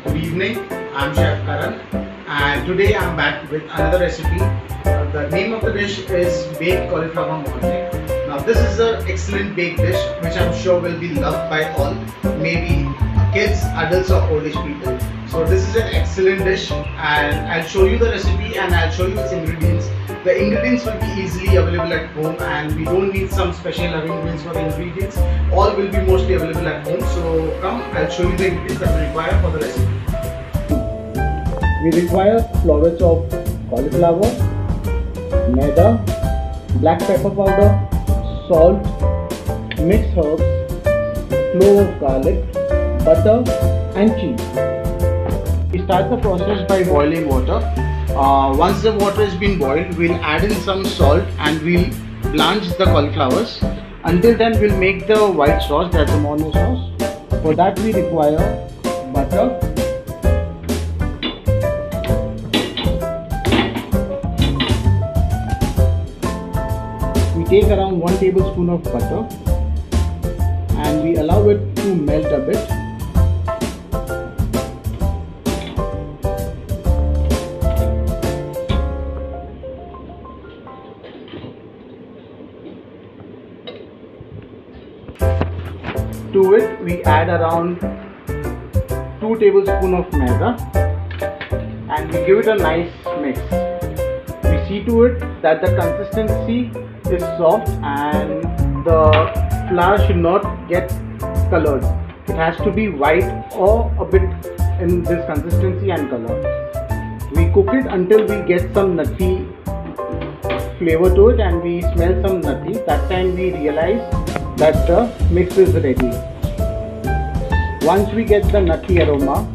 Good evening, I'm Chef Karan and today I'm back with another recipe. The name of the dish is baked cauliflower mornay. Now this is an excellent baked dish which I'm sure will be loved by all, maybe kids, adults or old age people. So this is an excellent dish and I'll show you the recipe and I'll show you its ingredients. The ingredients will be easily available at home and we don't need some special arrangements for the ingredients. All will be mostly available at home. So come, I'll show you the ingredients that we require for the recipe. We require florets of cauliflower, maida, black pepper powder, salt, mixed herbs, clove of garlic, butter and cheese. We start the process by boiling water. Once the water has been boiled, we'll add in some salt and we'll blanch the cauliflowers. Until then, we'll make the white sauce, that's the mornay sauce. For that we require butter, we take around 1 tablespoon of butter and we allow it to melt a bit. To it we add around 2 tablespoons of maida and we give it a nice mix. We see to it that the consistency is soft and the flour should not get colored. It has to be white or a bit in this consistency and color. We cook it until we get some nutty flavor to it and we smell some nutty. That time we realize that the mix is ready. Once we get the nutty aroma,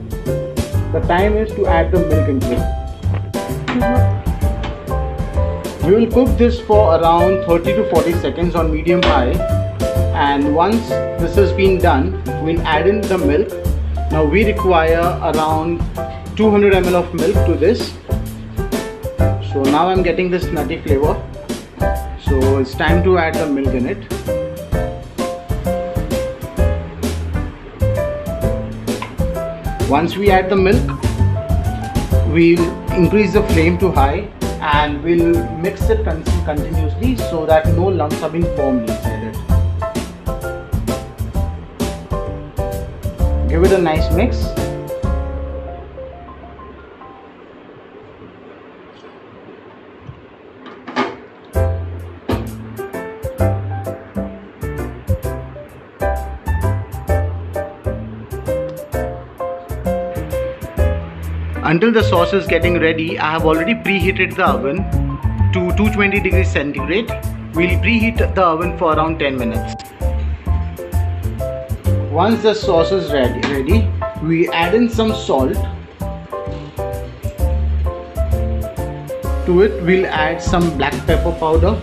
the time is to add the milk into it. We will cook this for around 30 to 40 seconds on medium high, and once this has been done, we'll add in the milk. Now we require around 200 ml of milk to this. So now I'm getting this nutty flavor, so it's time to add the milk in it. Once we add the milk, we'll increase the flame to high and we'll mix it continuously so that no lumps are being formed inside it. Give it a nice mix. Until the sauce is getting ready, I have already preheated the oven to 220 degrees centigrade. We'll preheat the oven for around 10 minutes. Once the sauce is ready, we add in some salt. To it, we'll add some black pepper powder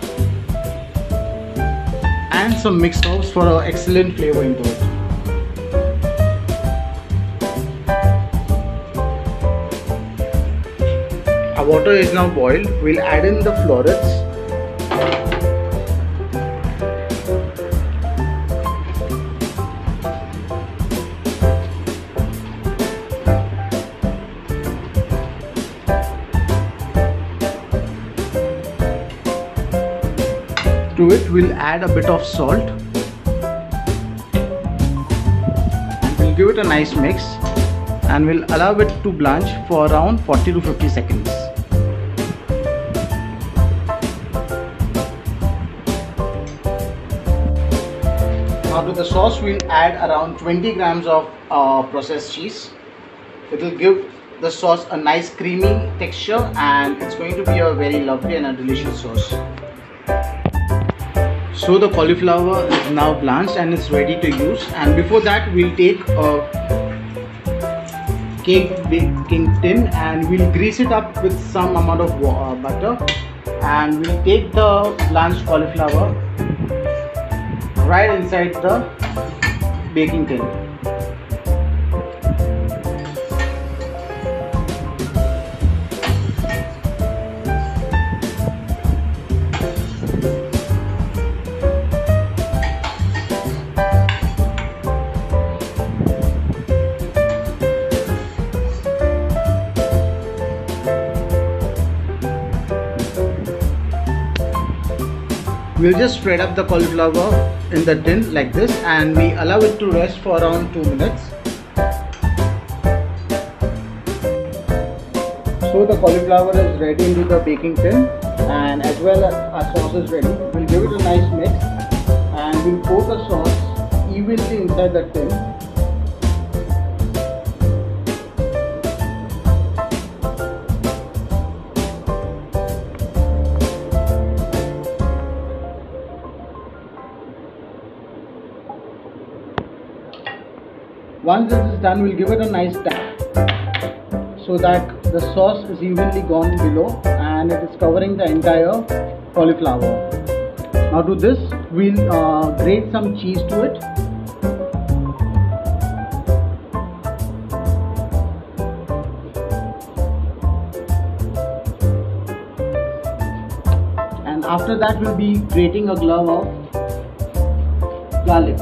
and some mixed herbs for an excellent flavor into it. Our water is now boiled. We'll add in the florets. To it, we'll add a bit of salt and we'll give it a nice mix and we'll allow it to blanch for around 40 to 50 seconds. Now to the sauce, we'll add around 20 grams of processed cheese. It will give the sauce a nice creamy texture and it's going to be a very lovely and a delicious sauce. So the cauliflower is now blanched and it's ready to use, and before that we'll take a cake baking tin and we'll grease it up with some amount of butter and we'll take the blanched cauliflower right inside the baking tin. We'll just spread up the cauliflower in the tin like this, and we allow it to rest for around 2 minutes. So the cauliflower is ready into the baking tin, and as well as our sauce is ready. We'll give it a nice mix, and we'll pour the sauce evenly inside the tin. Once this is done, we'll give it a nice tap so that the sauce is evenly gone below and it is covering the entire cauliflower. Now to this, we'll grate some cheese to it. And after that, we'll be grating a clove of garlic.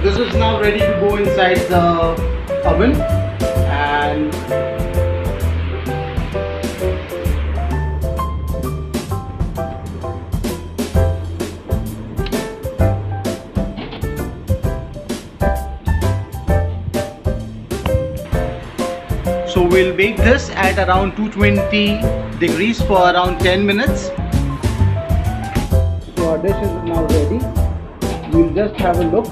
This is now ready to go inside the oven, and so we'll bake this at around 220 degrees for around 10 minutes. So our dish is now ready. We'll just have a look.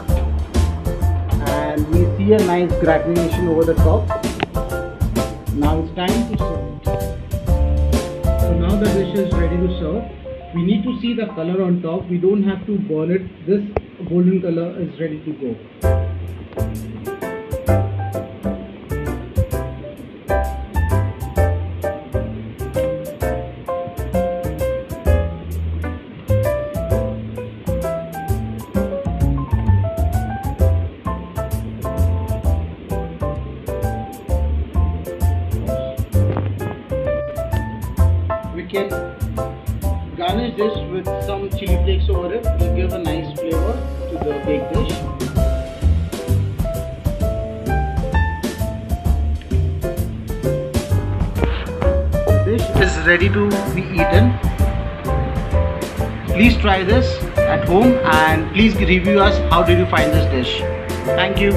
And we see a nice gratination over the top. Now it's time to serve. So now the dish is ready to serve. We need to see the color on top. We don't have to burn it. This golden color is ready to go. We can garnish this with some chili flakes over it. Will give a nice flavor to the baked dish. The dish is ready to be eaten. Please try this at home and please review us how did you find this dish. Thank you.